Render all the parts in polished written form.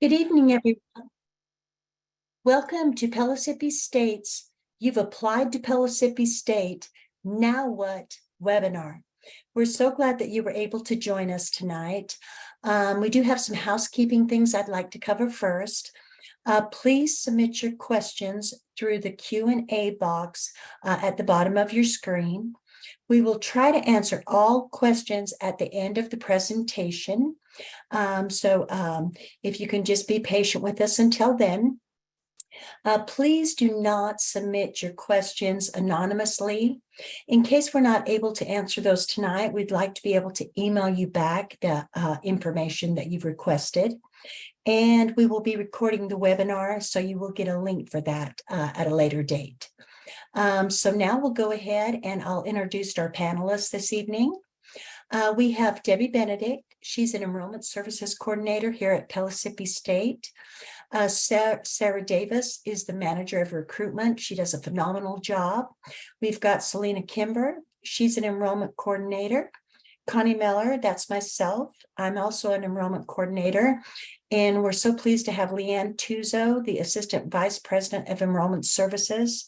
Good evening, everyone. Welcome to Pellissippi State's You've Applied to Pellissippi State, Now What webinar. We're so glad that you were able to join us tonight. We do have some housekeeping things I'd like to cover first. Please submit your questions through the Q&A box at the bottom of your screen. We will try to answer all questions at the end of the presentation. If you can just be patient with us until then. Please do not submit your questions anonymously. In case we're not able to answer those tonight, we'd like to be able to email you back the information that you've requested. And we will be recording the webinar, so you will get a link for that at a later date. So now we'll go ahead and I'll introduce our panelists this evening. We have Debbie Benedict. She's an Enrollment Services Coordinator here at Pellissippi State. Sarah Davis is the Manager of Recruitment. She does a phenomenal job. We've got Selena Kimber. She's an Enrollment Coordinator. Connie Miller, that's myself. I'm also an Enrollment Coordinator. And we're so pleased to have Leanne Tuzo, the Assistant Vice President of Enrollment Services.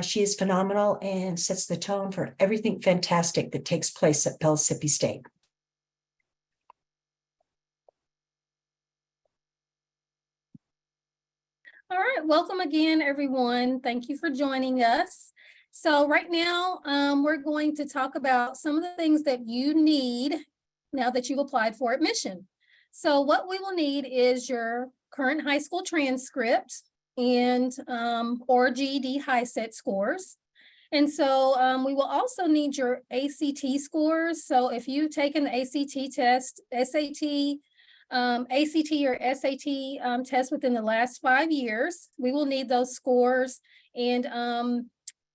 She is phenomenal and sets the tone for everything fantastic that takes place at Pellissippi State. All right, welcome again, everyone. Thank you for joining us. So right now, we're going to talk about some of the things that you need now that you've applied for admission. So what we will need is your current high school transcript and or GED high set scores. And so we will also need your ACT scores. So if you've taken the ACT test, SAT, ACT or SAT test within the last 5 years, we will need those scores. And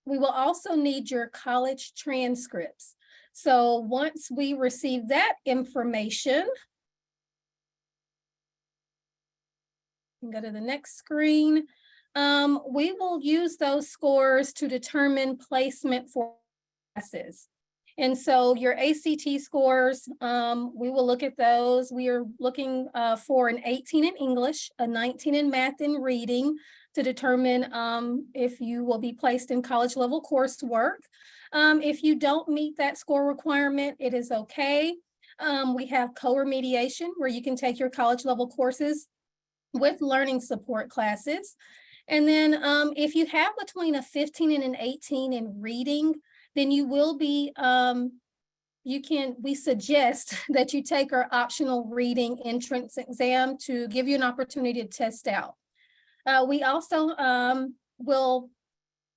we will also need your college transcripts. So once we receive that information, go to the next screen. We will use those scores to determine placement for classes. And so your ACT scores, we will look at those. We are looking for an 18 in English, a 19 in math and reading to determine if you will be placed in college level coursework. If you don't meet that score requirement, it is okay. We have co-remediation where you can take your college level courses with learning support classes. And then if you have between a 15 and an 18 in reading, then you will be, we suggest that you take our optional reading entrance exam to give you an opportunity to test out. We also will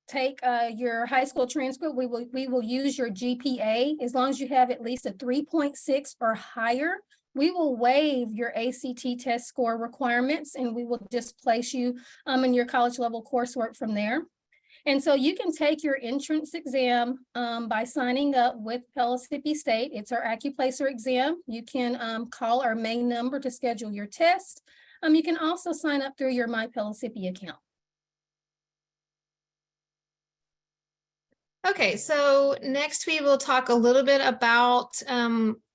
take your high school transcript. We will use your GPA as long as you have at least a 3.6 or higher. We will waive your ACT test score requirements and we will just place you in your college level coursework from there. And so you can take your entrance exam by signing up with Pellissippi State. It's our AccuPlacer exam. You can call our main number to schedule your test. You can also sign up through your My Pellissippi account. Okay, so next we will talk a little bit about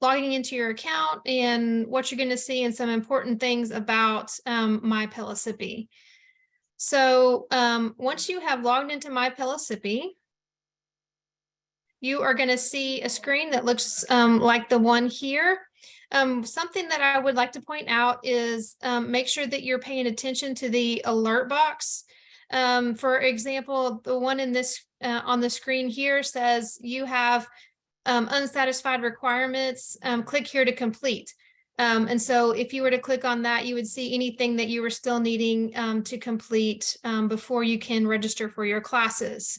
logging into your account and what you're going to see and some important things about My Pellissippi. So once you have logged into My Pellissippi, you are going to see a screen that looks like the one here. Something that I would like to point out is make sure that you're paying attention to the alert box. For example, the one in this on the screen here says you have unsatisfied requirements, click here to complete. And so if you were to click on that, you would see anything that you were still needing to complete before you can register for your classes.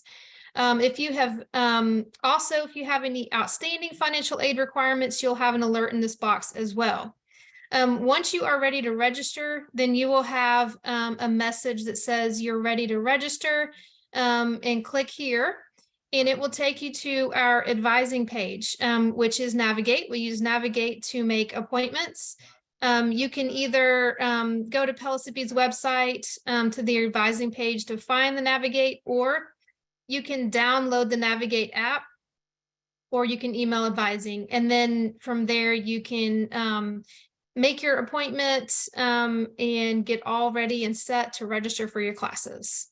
If you have if you have any outstanding financial aid requirements, you'll have an alert in this box as well. Once you are ready to register, then you will have a message that says you're ready to register and click here. And it will take you to our advising page, which is Navigate. We use Navigate to make appointments. You can either go to Pellissippi's website to the advising page to find the Navigate, or you can download the Navigate app, or you can email advising. And then from there, you can make your appointment and get all ready and set to register for your classes.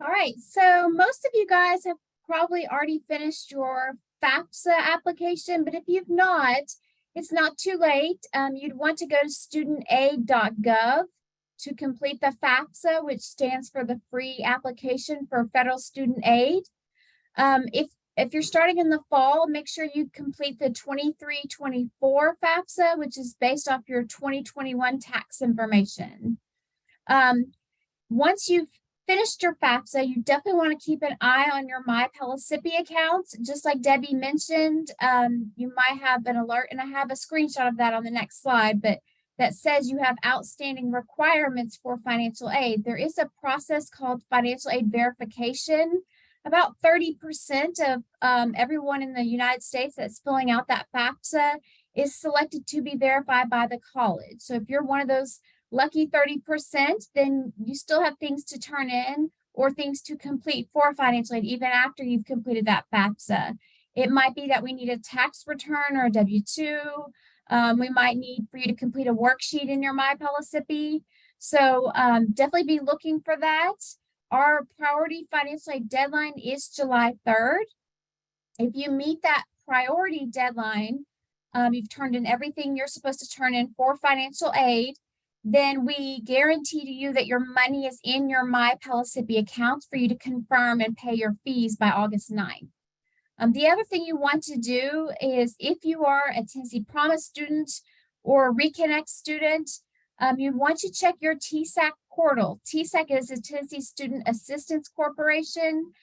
All right, so most of you guys have probably already finished your FAFSA application, but if you've not, it's not too late. You'd want to go to studentaid.gov to complete the FAFSA, which stands for the Free Application for Federal Student Aid. If you're starting in the fall, make sure you complete the 23-24 FAFSA, which is based off your 2021 tax information. Once you've finished your FAFSA, you definitely want to keep an eye on your My Pellissippi account. Just like Debbie mentioned, you might have an alert, and I have a screenshot of that on the next slide, but that says you have outstanding requirements for financial aid. There is a process called financial aid verification. About 30% of everyone in the United States that's filling out that FAFSA is selected to be verified by the college. So if you're one of those lucky 30%, then you still have things to turn in or things to complete for financial aid even after you've completed that FAFSA. It might be that we need a tax return or a W-2. We might need for you to complete a worksheet in your My Pellissippi. So definitely be looking for that. Our priority financial aid deadline is July 3rd. If you meet that priority deadline, you've turned in everything you're supposed to turn in for financial aid, then we guarantee to you that your money is in your My Pellissippi account for you to confirm and pay your fees by August 9th. The other thing you want to do is if you are a Tennessee Promise student or a Reconnect student, you want to check your TSAC portal. TSAC is the Tennessee Student Assistance Corporation.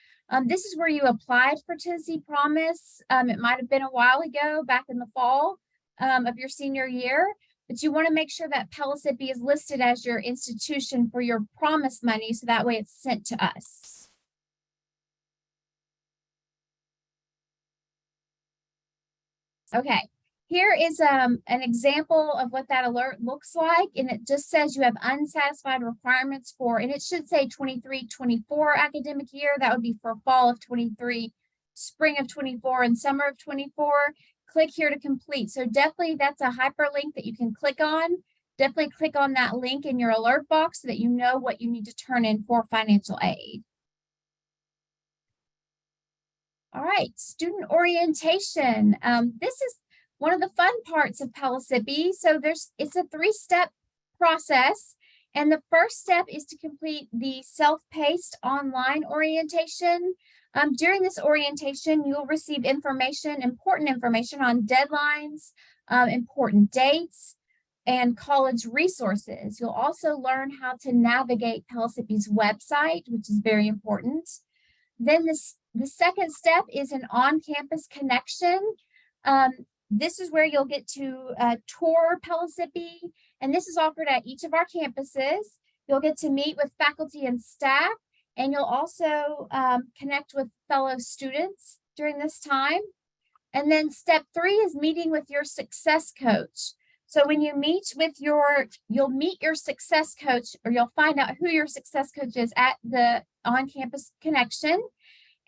This is where you applied for Tennessee Promise. It might have been a while ago, back in the fall of your senior year, but you want to make sure that Pellissippi is listed as your institution for your Promise money, so that way it's sent to us. Okay, here is an example of what that alert looks like, and it just says you have unsatisfied requirements for, and it should say 23-24 academic year. That would be for fall of 23, spring of 24, and summer of 24. Click here to complete. So definitely that's a hyperlink that you can click on. Definitely click on that link in your alert box so that you know what you need to turn in for financial aid. All right, student orientation. This is one of the fun parts of Pellissippi. So it's a 3-step process. And the first step is to complete the self-paced online orientation. During this orientation, you'll receive important information on deadlines, important dates, and college resources. You'll also learn how to navigate Pellissippi's website, which is very important. Then the second step is an on-campus connection. This is where you'll get to tour Pellissippi, and this is offered at each of our campuses. You'll get to meet with faculty and staff, and you'll also connect with fellow students during this time. And then step 3 is meeting with your success coach. So when you you'll meet your success coach, or you'll find out who your success coach is at the on-campus connection.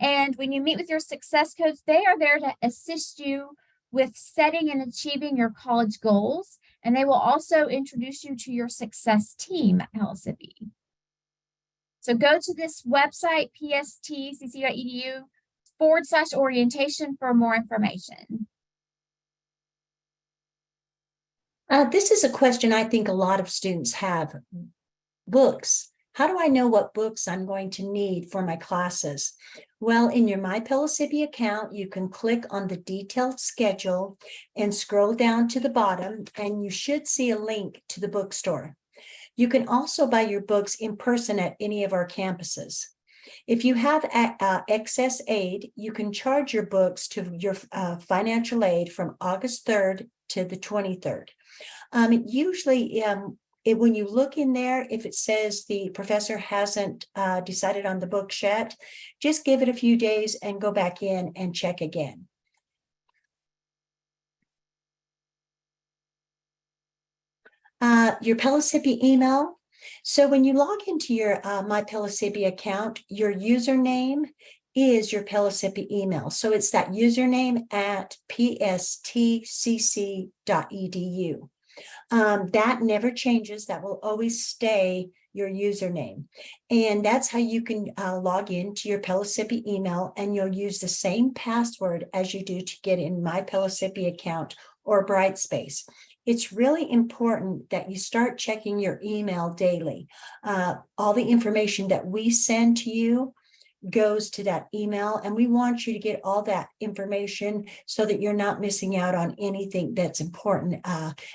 And when you meet with your success coach, they are there to assist you with setting and achieving your college goals. And they will also introduce you to your success team at Pellissippi. So go to this website, pstcc.edu/orientation for more information. This is a question I think a lot of students have. Books. How do I know what books I'm going to need for my classes? Well, in your My Pellissippi account, you can click on the detailed schedule and scroll down to the bottom, and you should see a link to the bookstore. You can also buy your books in person at any of our campuses. If you have excess aid, you can charge your books to your financial aid from August 3rd to the 23rd. Usually, when you look in there, if it says the professor hasn't decided on the books yet, just give it a few days and go back in and check again. Your Pellissippi email. So when you log into your My Pellissippi account, your username is your Pellissippi email. So it's that username at pstcc.edu. That never changes. That will always stay your username. And that's how you can log into your Pellissippi email, and you'll use the same password as you do to get in My Pellissippi account or Brightspace. It's really important that you start checking your email daily. All the information that we send to you goes to that email, and we want you to get all that information so that you're not missing out on anything that's important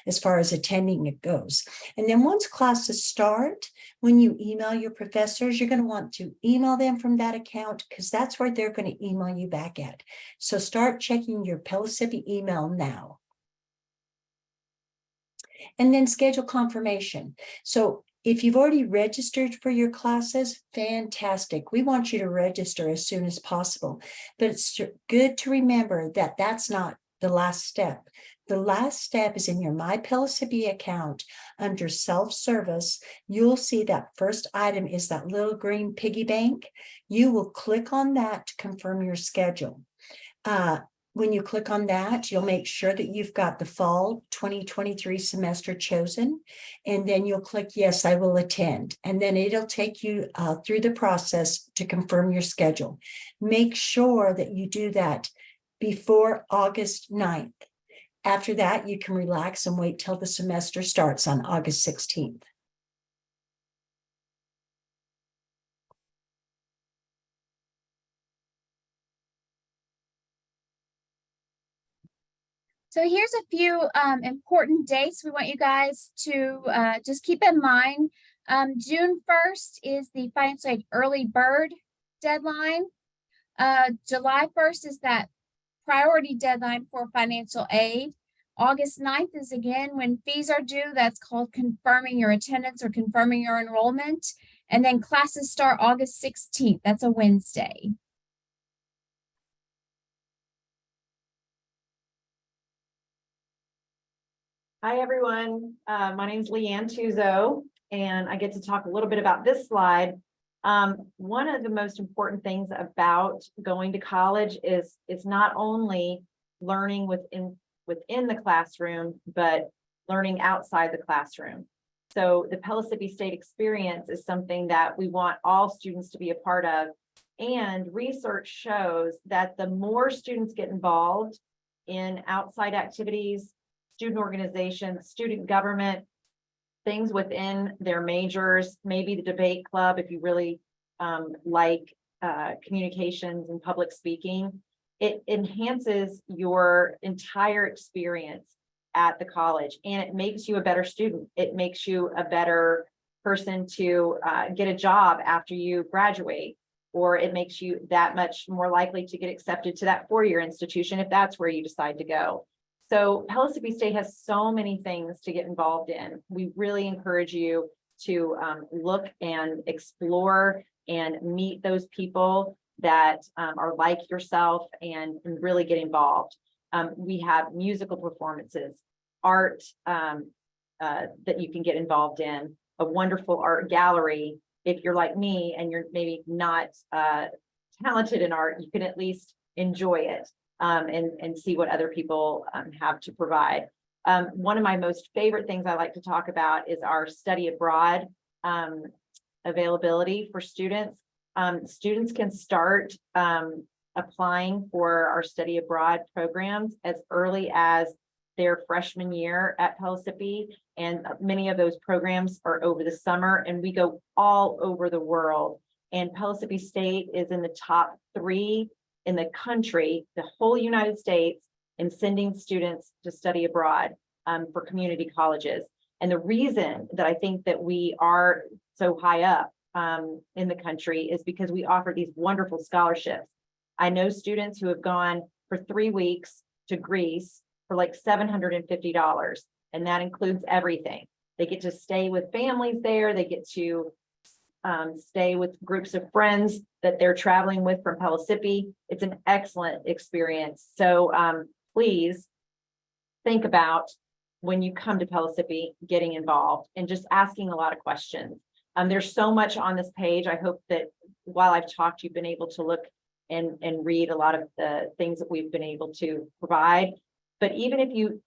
as far as attending it goes. And then once classes start, when you email your professors, you're going to want to email them from that account, because that's where they're going to email you back at. So start checking your Pellissippi email now. And then schedule confirmation. So if you've already registered for your classes, fantastic. We want you to register as soon as possible. But it's good to remember that that's not the last step. The last step is in your My Pellissippi account under self-service. You'll see that first item is that little green piggy bank. You will click on that to confirm your schedule. When you click on that, you'll make sure that you've got the fall 2023 semester chosen, and then you'll click, yes, I will attend. And then it'll take you through the process to confirm your schedule. Make sure that you do that before August 9th. After that, you can relax and wait till the semester starts on August 16th. So here's a few important dates we want you guys to just keep in mind. June 1st is the financial aid early bird deadline. July 1st is that priority deadline for financial aid. August 9th is again when fees are due. That's called confirming your attendance or confirming your enrollment. And then classes start August 16th. That's a Wednesday. Hi, everyone. My name is Leanne Tuzo, and I get to talk a little bit about this slide. One of the most important things about going to college is it's not only learning within the classroom, but learning outside the classroom. So the Pellissippi State experience is something that we want all students to be a part of. And research shows that the more students get involved in outside activities, student organizations, student government, things within their majors, maybe the debate club, if you really like communications and public speaking, it enhances your entire experience at the college, and it makes you a better student. It makes you a better person to get a job after you graduate, or it makes you that much more likely to get accepted to that four-year institution if that's where you decide to go. So Pellissippi State has so many things to get involved in. We really encourage you to look and explore and meet those people that are like yourself and really get involved. We have musical performances, art that you can get involved in, a wonderful art gallery. If you're like me and you're maybe not talented in art, you can at least enjoy it. And see what other people have to provide. One of my most favorite things I like to talk about is our study abroad availability for students. Students can start applying for our study abroad programs as early as their freshman year at Pellissippi, and many of those programs are over the summer, and we go all over the world. And Pellissippi State is in the top 3 in the country, the whole United States, in sending students to study abroad for community colleges. And the reason that I think that we are so high up in the country is because we offer these wonderful scholarships. I know students who have gone for 3 weeks to Greece for like $750, and that includes everything. They get to stay with families there. They get to stay with groups of friends that they're traveling with from Pellissippi. It's an excellent experience. So please think about when you come to Pellissippi, getting involved and just asking a lot of questions. There's so much on this page. I hope that while I've talked, you've been able to look and read a lot of the things that we've been able to provide. But even if you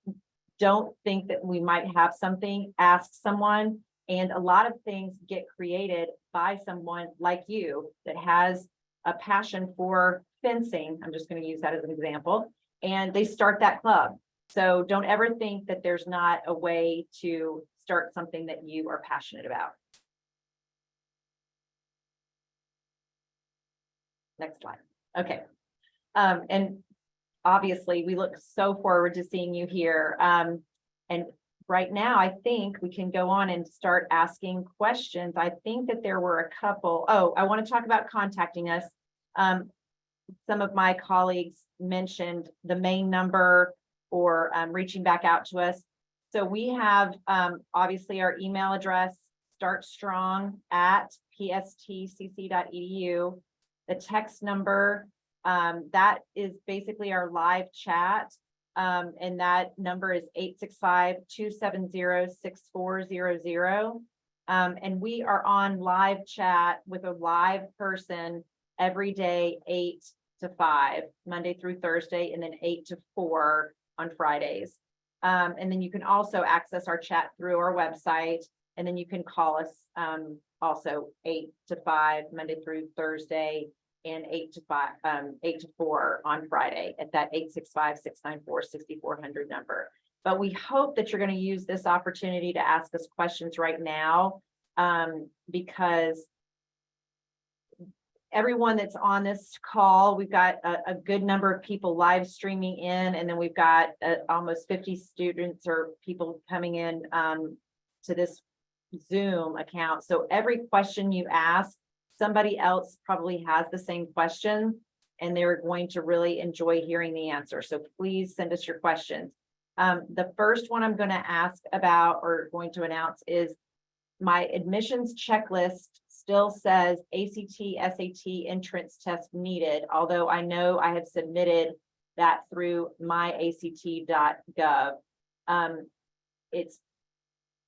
don't think that we might have something, ask someone. And a lot of things get created by someone like you that has a passion for fencing. I'm just going to use that as an example. And they start that club. So don't ever think that there's not a way to start something that you are passionate about. Next slide. Okay. And obviously we look so forward to seeing you here. And right now, I think we can go on and start asking questions. I think that there were a couple. Oh, I want to talk about contacting us. Some of my colleagues mentioned the main number or reaching back out to us. So we have obviously our email address, startstrong@pstcc.edu. The text number, that is basically our live chat. And that number is 865-270-6400. And we are on live chat with a live person every day, 8 to 5, Monday through Thursday, and then 8 to 4 on Fridays. And then you can also access our chat through our website, and then you can call us also 8 to 5, Monday through Thursday, and 8 to 4 on Friday at that 865-694-6400 number. But we hope that you're going to use this opportunity to ask us questions right now, because everyone that's on this call, we've got a good number of people live streaming in, and then we've got almost 50 students or people coming in to this Zoom account. So every question you ask, somebody else probably has the same question, and they're going to really enjoy hearing the answer. So please send us your questions. The first one I'm going to ask about or going to announce is my admissions checklist still says ACT, SAT entrance test needed, although I know I have submitted that through myact.gov.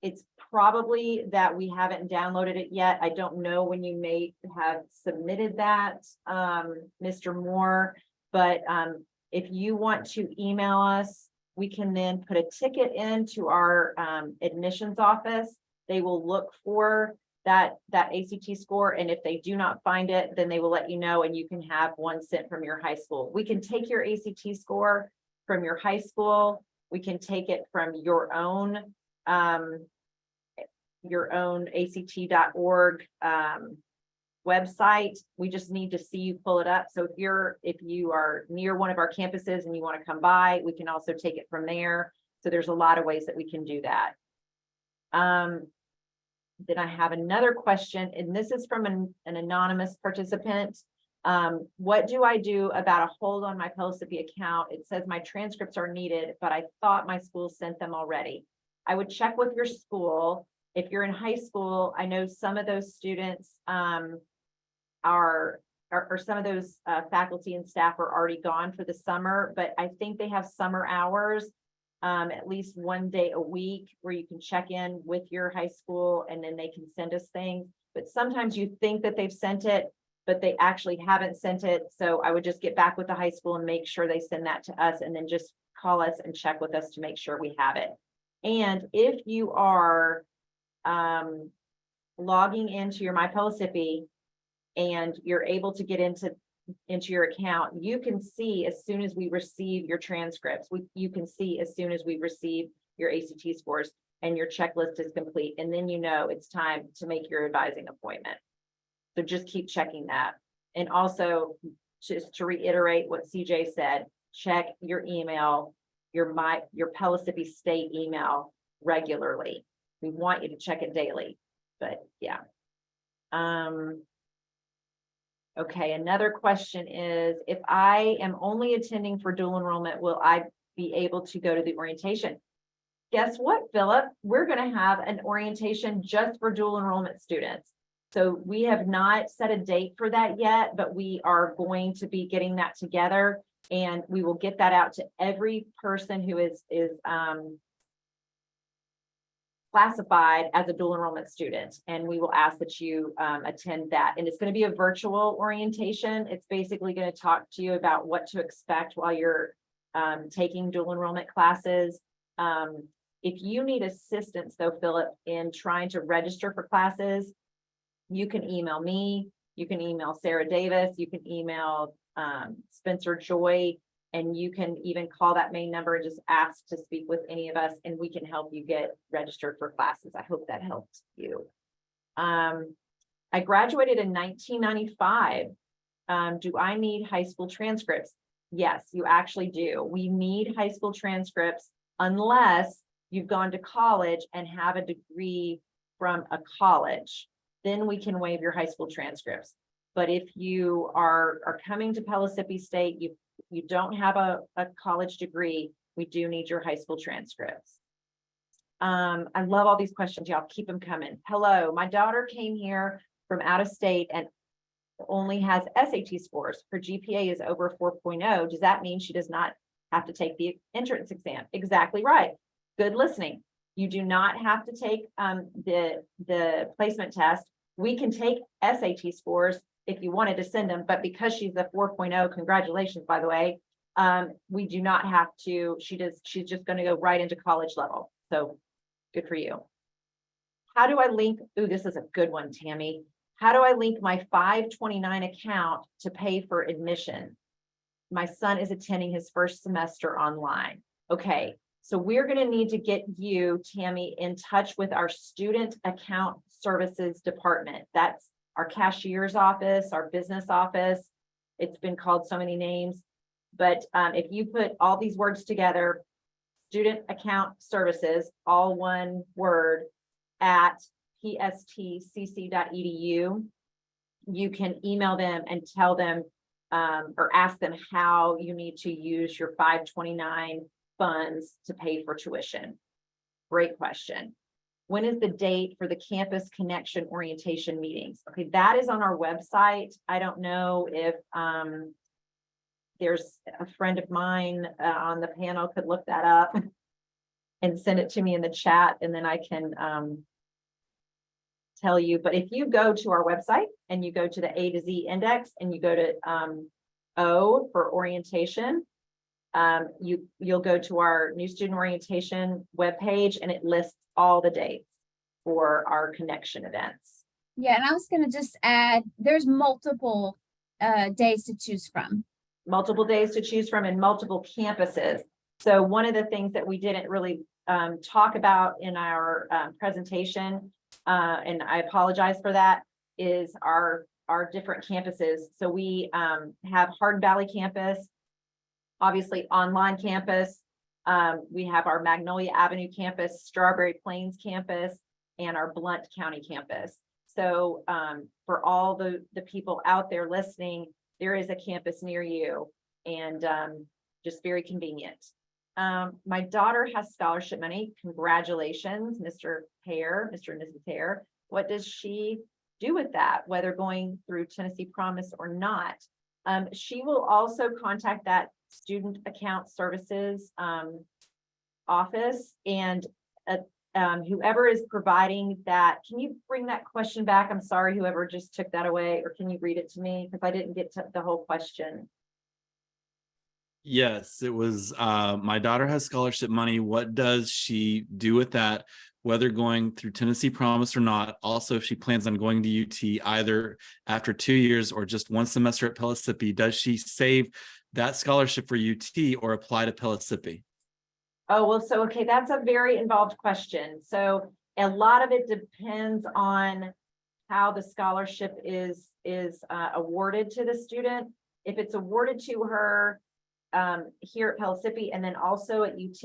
It's probably that we haven't downloaded it yet. I don't know when you may have submitted that, Mr. Moore, but if you want to email us, we can then put a ticket into our admissions office. They will look for that ACT score, and if they do not find it, then they will let you know, and you can have one sent from your high school. We can take your ACT score from your high school. We can take it from your own ACT.org website. We just need to see you pull it up. So if you are near one of our campuses and you want to come by, we can also take it from there. So there's a lot of ways that we can do that. Then I have another question, and this is from an anonymous participant. What do I do about a hold on my Pellissippi account? It says my transcripts are needed, but I thought my school sent them already. I would check with your school. If you're in high school, I know some of those students some of those faculty and staff are already gone for the summer, but I think they have summer hours, at least one day a week where you can check in with your high school and then they can send us things. But sometimes you think that they've sent it, but they actually haven't sent it. So I would just get back with the high school and make sure they send that to us, and then just call us and check with us to make sure we have it. And if you are logging into your My Pellissippi and you're able to get into your account, you can see as soon as we receive your transcripts, you can see as soon as we receive your ACT scores and your checklist is complete, and then you know it's time to make your advising appointment. So just keep checking that. And also, just to reiterate what CJ said, check your email, your Pellissippi State email regularly. We want you to check it daily, but yeah. Okay, another question is, if I am only attending for dual enrollment, will I be able to go to the orientation? Guess what, Philip? We're going to have an orientation just for dual enrollment students. So we have not set a date for that yet, but we are going to be getting that together, and we will get that out to every person who is classified as a dual enrollment student, and we will ask that you attend that. And it's going to be a virtual orientation. It's basically going to talk to you about what to expect while you're taking dual enrollment classes. If you need assistance though, Philip, in trying to register for classes, you can email me, you can email Sarah Davis, you can email Spencer Joy, and you can even call that main number and just ask to speak with any of us, and we can help you get registered for classes. I hope that helped you. I graduated in 1995. Do I need high school transcripts? Yes, you actually do. We need high school transcripts unless you've gone to college and have a degree from a college. Then we can waive your high school transcripts. But if you are coming to Pellissippi State, you don't have a college degree, we do need your high school transcripts. I love all these questions, y'all. Keep them coming. Hello, my daughter came here from out of state and only has SAT scores. Her GPA is over 4.0. Does that mean she does not have to take the entrance exam? Exactly right. Good listening. You do not have to take the placement test. We can take SAT scores if you wanted to send them, but because she's a 4.0, congratulations, by the way, we do not have to. She's just going to go right into college level. So good for you. How do I link? Ooh, this is a good one, Tammy. How do I link my 529 account to pay for admission? My son is attending his first semester online. Okay, so we're going to need to get you, Tammy, in touch with our student account services department. That's our cashier's office, our business office. It's been called so many names, but if you put all these words together, student account services, all one word, at pstcc.edu, you can email them and tell them or ask them how you need to use your 529 funds to pay for tuition. Great question. When is the date for the Campus Connection orientation meetings? Okay, that is on our website. I don't know if there's a friend of mine on the panel could look that up and send it to me in the chat, and then I can tell you. But if you go to our website and you go to the A to Z index and you go to O for orientation, you'll go to our new student orientation webpage, and it lists all the dates for our connection events. Yeah, and I was gonna just add, there's multiple days to choose from. Multiple days to choose from and multiple campuses. So one of the things that we didn't really talk about in our presentation, and I apologize for that, is our different campuses. So we have Hardin Valley campus, obviously online campus. We have our Magnolia Avenue campus, Strawberry Plains campus, and our Blount County campus. So for all the people out there listening, there is a campus near you, and just very convenient. My daughter has scholarship money. Congratulations, Mr. Hare, Mr. and Mrs. Hare. What does she do with that, whether going through Tennessee Promise or not? She will also contact that student account services office, and whoever is providing that. Can you bring that question back? I'm sorry, whoever just took that away, or can you read it to me? Because I didn't get to the whole question. Yes, it was my daughter has scholarship money. What does she do with that, whether going through Tennessee Promise or not? Also, if she plans on going to UT either after 2 years or just one semester at Pellissippi, does she save that scholarship for UT or apply to Pellissippi? Oh, well, so, okay, that's a very involved question. So a lot of it depends on how the scholarship is awarded to the student. If it's awarded to her here at Pellissippi and then also at UT,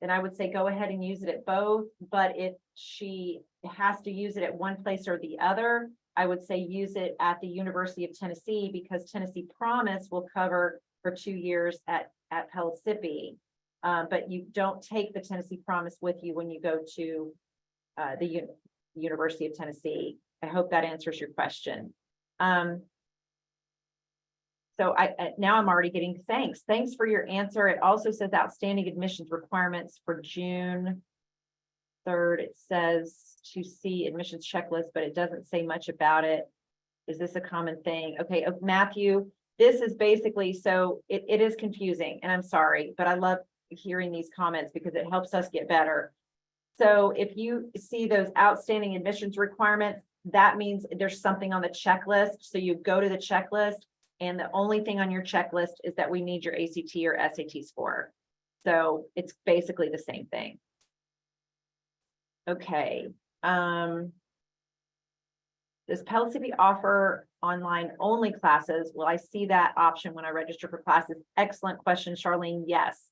then I would say go ahead and use it at both. But if she has to use it at one place or the other, I would say use it at the University of Tennessee, because Tennessee Promise will cover for 2 years at Pellissippi. But you don't take the Tennessee Promise with you when you go to the University of Tennessee. I hope that answers your question. So now I'm already getting thanks. Thanks for your answer. It also says outstanding admissions requirements for June 3rd, it says to see admissions checklist, but it doesn't say much about it. Is this a common thing? Okay, Matthew, this is basically, so it is confusing, and I'm sorry, but I love hearing these comments because it helps us get better. So if you see those outstanding admissions requirements, that means there's something on the checklist. So you go to the checklist, and the only thing on your checklist is that we need your ACT or SAT score. So it's basically the same thing. Okay. Does Pellissippi offer online only classes? Will I see that option when I register for classes? Excellent question, Charlene. Yes.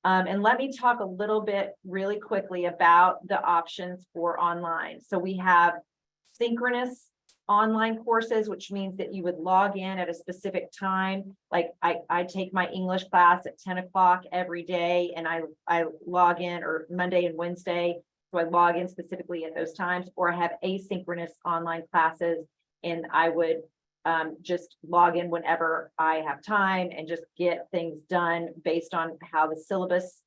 And let me talk a little bit really quickly about the options for online. So we have synchronous online courses, which means that you would log in at a specific time. Like I take my English class at 10 o'clock every day, and I log in, or Monday and Wednesday. So I log in specifically at those times, or I have asynchronous online classes, and I would just log in whenever I have time and just get things done based on how the syllabus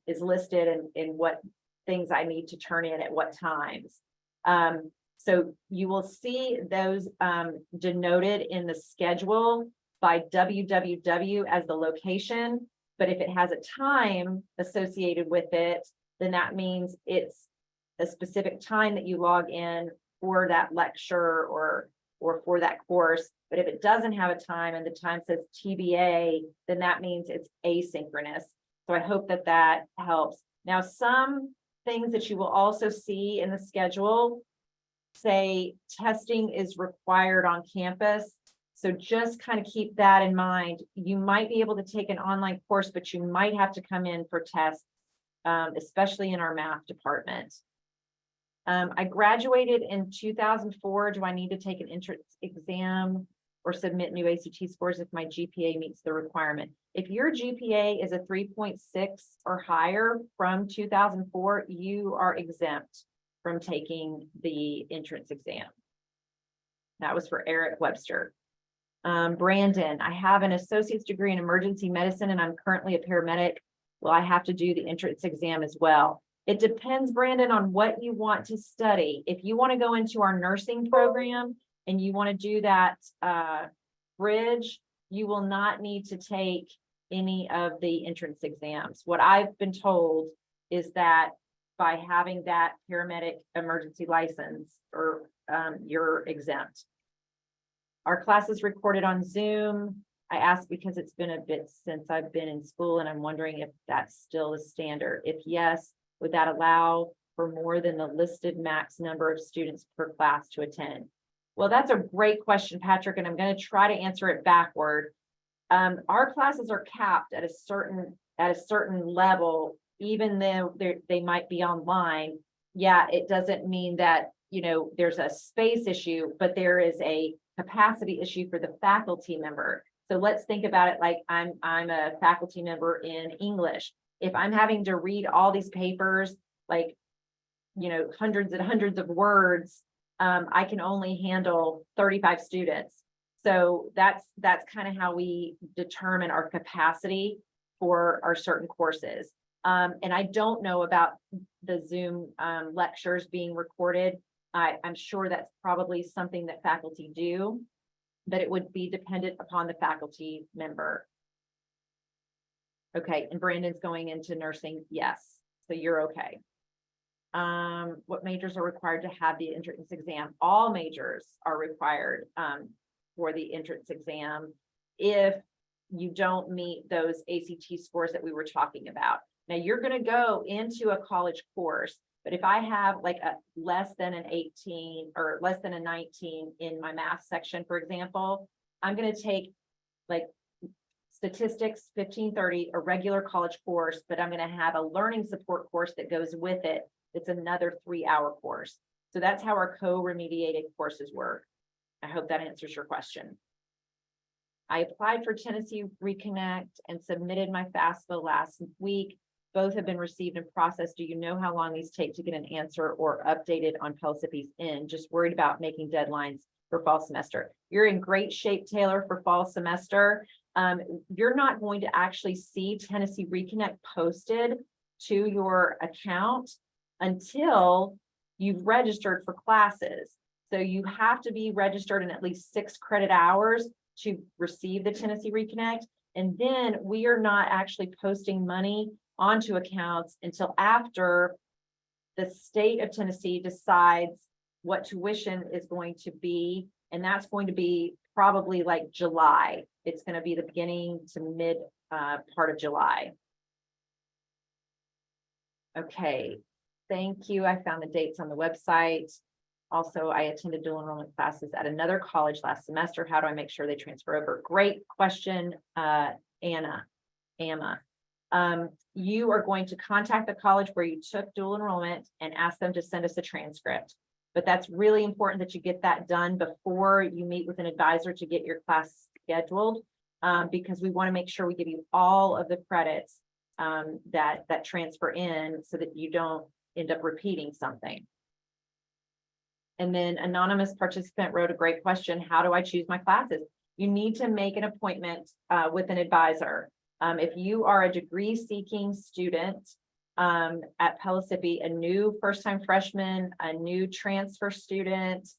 is listed and what things I need to turn in at what times. So you will see those denoted in the schedule by www as the location, but if it has a time associated with it, then that means it's a specific time that you log in for that lecture or for that course. But if it doesn't have a time and the time says TBA, then that means it's asynchronous. So I hope that that helps. Now, some things that you will also see in the schedule say testing is required on campus. So just kind of keep that in mind. You might be able to take an online course, but you might have to come in for tests, especially in our math department. I graduated in 2004. Do I need to take an entrance exam or submit new ACT scores if my GPA meets the requirement? If your GPA is a 3.6 or higher from 2004, you are exempt from taking the entrance exam. That was for Eric Webster. Brandon, I have an associate's degree in emergency medicine and I'm currently a paramedic. Will I have to do the entrance exam as well? It depends, Brandon, on what you want to study. If you want to go into our nursing program and you want to do that bridge, you will not need to take any of the entrance exams. What I've been told is that by having that paramedic emergency license, or you're exempt. Our class is recorded on Zoom. I ask because it's been a bit since I've been in school and I'm wondering if that's still the standard. If yes, would that allow for more than the listed max number of students per class to attend? Well, that's a great question, Patrick, and I'm going to try to answer it backward. Our classes are capped at a certain level, even though they might be online. Yeah, it doesn't mean that, you know, there's a space issue, but there is a capacity issue for the faculty member. So let's think about it like I'm a faculty member in English. If I'm having to read all these papers, like, you know, hundreds and hundreds of words, I can only handle 35 students. So that's kind of how we determine our capacity for our certain courses. And I don't know about the Zoom lectures being recorded. I'm sure that's probably something that faculty do, but it would be dependent upon the faculty member. Okay, and Brandon's going into nursing. Yes, so you're okay. What majors are required to have the entrance exam? All majors are required for the entrance exam if you don't meet those ACT scores that we were talking about. Now you're going to go into a college course, but if I have like a less than an 18 or less than a 19 in my math section, for example, I'm going to take like statistics 1530, a regular college course, but I'm going to have a learning support course that goes with it. It's another 3-hour course. So that's how our co-remediated courses work. I hope that answers your question. I applied for Tennessee Reconnect and submitted my FAFSA last week. Both have been received and processed. Do you know how long these take to get an answer or updated on Pellissippi's end? Just worried about making deadlines for fall semester. You're in great shape, Taylor, for fall semester. You're not going to actually see Tennessee Reconnect posted to your account until you've registered for classes. So you have to be registered in at least 6 credit hours to receive the Tennessee Reconnect. And then we are not actually posting money onto accounts until after the state of Tennessee decides what tuition is going to be. And that's going to be probably like July. It's going to be the beginning to mid part of July. Okay, thank you. I found the dates on the website. Also, I attended dual enrollment classes at another college last semester. How do I make sure they transfer over? Great question, Amma. You are going to contact the college where you took dual enrollment and ask them to send us a transcript. But that's really important that you get that done before you meet with an advisor to get your class scheduled, because we want to make sure we give you all of the credits that transfer in so that you don't end up repeating something. And then anonymous participant wrote a great question. How do I choose my classes? You need to make an appointment with an advisor. If you are a degree seeking student at Pellissippi, a new first-time freshman, a new transfer student,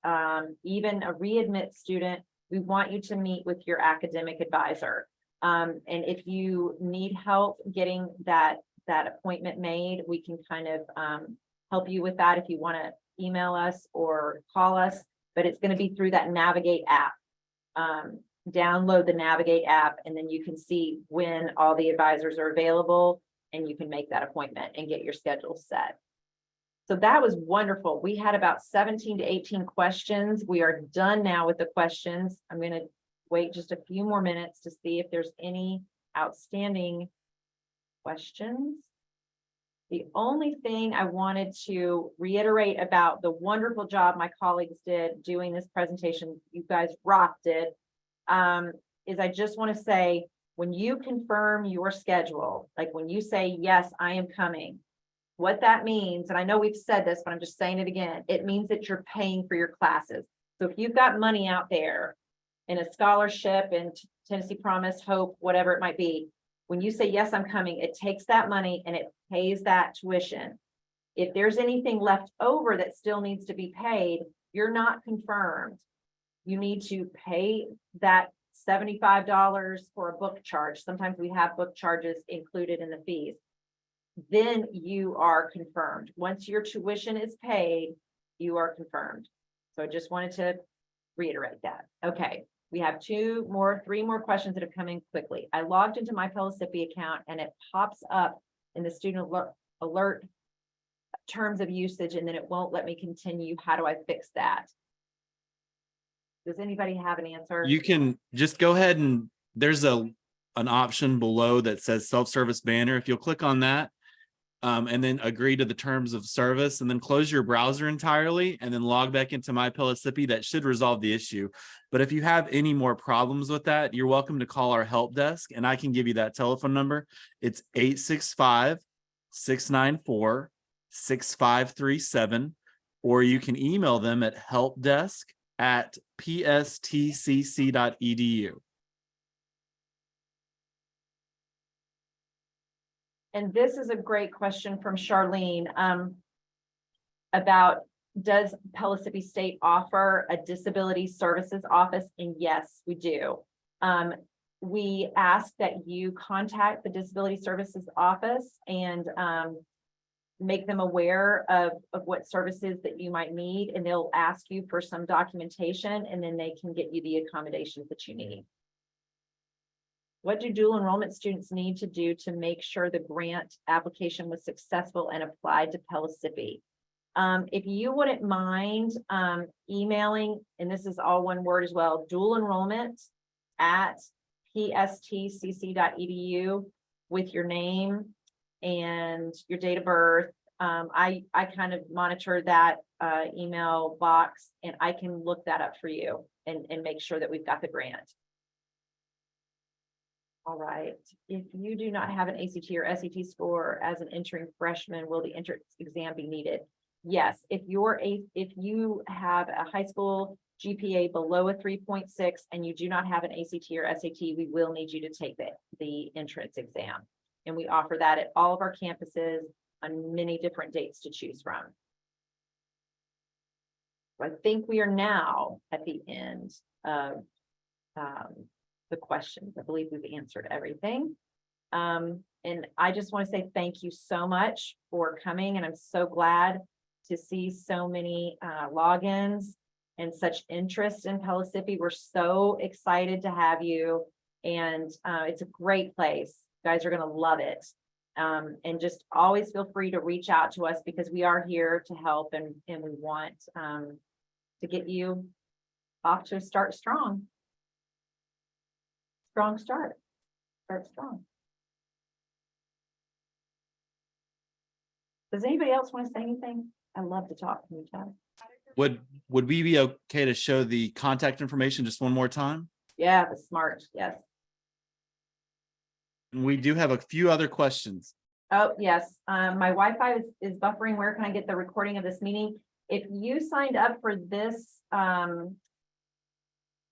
even a readmit student, we want you to meet with your academic advisor. And if you need help getting that appointment made, we can kind of help you with that if you want to email us or call us, but it's going to be through that Navigate app. Download the Navigate app, and then you can see when all the advisors are available, and you can make that appointment and get your schedule set. So that was wonderful. We had about 17 to 18 questions. We are done now with the questions. I'm going to wait just a few more minutes to see if there's any outstanding questions. The only thing I wanted to reiterate about the wonderful job my colleagues did doing this presentation, you guys rocked it, is I just want to say, when you confirm your schedule, like when you say, yes, I am coming, what that means, and I know we've said this, but I'm just saying it again, it means that you're paying for your classes. So if you've got money out there in a scholarship in Tennessee Promise, Hope, whatever it might be, when you say, yes, I'm coming, it takes that money and it pays that tuition. If there's anything left over that still needs to be paid, you're not confirmed. You need to pay that $75 for a book charge. Sometimes we have book charges included in the fees. Then you are confirmed. Once your tuition is paid, you are confirmed. So I just wanted to reiterate that. Okay. We have three more questions that have come in quickly. I logged into my Pellissippi account and it pops up in the student alert terms of usage, and then it won't let me continue. How do I fix that? Does anybody have an answer? You can just go ahead and there's an option below that says self-service banner. If you'll click on that, and then agree to the terms of service, and then close your browser entirely and then log back into My Pellissippi, that should resolve the issue. But if you have any more problems with that, you're welcome to call our help desk, and I can give you that telephone number. It's 865-694-6537, or you can email them at helpdesk@pstcc.edu. And this is a great question from Charlene about, does Pellissippi State offer a disability services office? And yes, we do. We ask that you contact the disability services office and make them aware of what services that you might need, and they'll ask you for some documentation, and then they can get you the accommodations that you need. What do dual enrollment students need to do to make sure the grant application was successful and applied to Pellissippi? If you wouldn't mind emailing, and this is all one word as well, dual enrollment at pstcc.edu with your name and your date of birth. I kind of monitor that email box, and I can look that up for you and make sure that we've got the grant. All right. If you do not have an ACT or SAT score as an entering freshman, will the entrance exam be needed? Yes. If you have a high school GPA below a 3.6 and you do not have an ACT or SAT, we will need you to take the entrance exam. And we offer that at all of our campuses. on many different dates to choose from. I think we are now at the end of the questions. I believe we've answered everything. And I just want to say thank you so much for coming, and I'm so glad to see so many logins and such interest in Pellissippi. We're so excited to have you, and it's a great place. You guys are going to love it. And just always feel free to reach out to us, because we are here to help, and we want to get you off to a start strong. Strong start. Start strong. Does anybody else want to say anything? I love to talk to you, Chad. Would we be okay to show the contact information just one more time? Yeah, that's smart. Yes. We do have a few other questions. Oh, yes. My Wi-Fi is buffering. Where can I get the recording of this meeting? If you signed up for this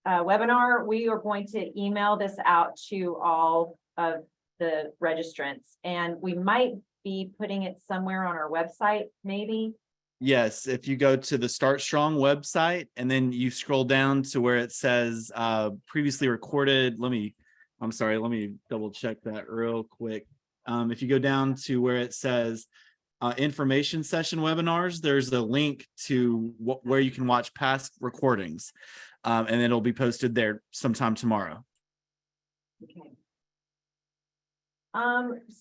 webinar, we are going to email this out to all of the registrants, and we might be putting it somewhere on our website, maybe. Yes, if you go to the Start Strong website and then you scroll down to where it says previously recorded, let me double check that real quick. If you go down to where it says information session webinars, there's a link to where you can watch past recordings, and it'll be posted there sometime tomorrow. Okay.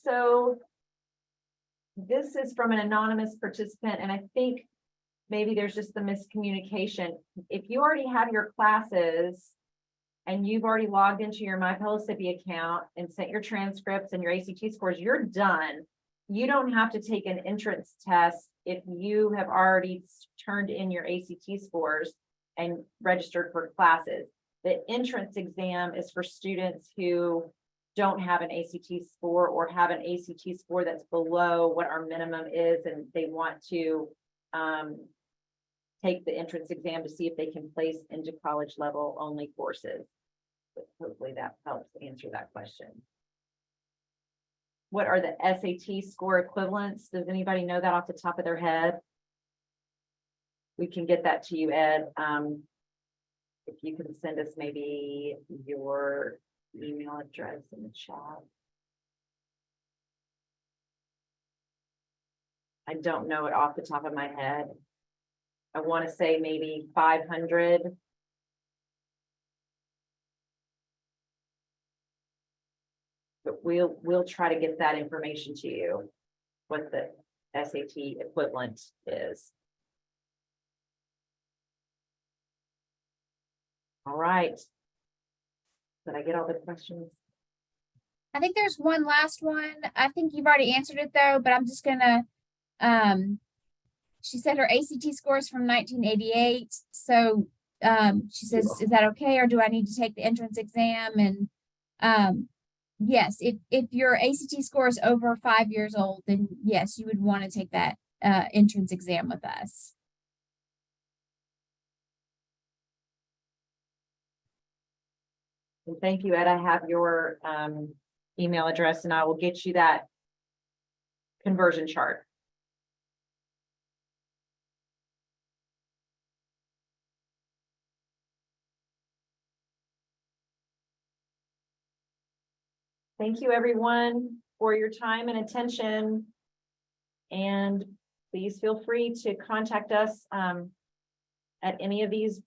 So this is from an anonymous participant, and I think maybe there's just the miscommunication. If you already have your classes and you've already logged into your My Pellissippi account and sent your transcripts and your ACT scores, you're done. You don't have to take an entrance test if you have already turned in your ACT scores and registered for classes. The entrance exam is for students who don't have an ACT score or have an ACT score that's below what our minimum is, and they want to take the entrance exam to see if they can place into college level only courses. But hopefully that helps answer that question. What are the SAT score equivalents? Does anybody know that off the top of their head? We can get that to you, Ed. If you can send us maybe your email address in the chat. I don't know it off the top of my head. I want to say maybe 500. But we'll try to get that information to you, what the SAT equivalent is. All right. Did I get all the questions? I think there's one last one. I think you've already answered it though, but I'm just gonna, she said her ACT score is from 1988. So, she says, is that okay? Or do I need to take the entrance exam? And, yes, if your ACT score is over 5 years old, then yes, you would want to take that, entrance exam with us. And thank you, Ed. I have your email address, and I will get you that conversion chart. Thank you, everyone, for your time and attention. And please feel free to contact us at any of these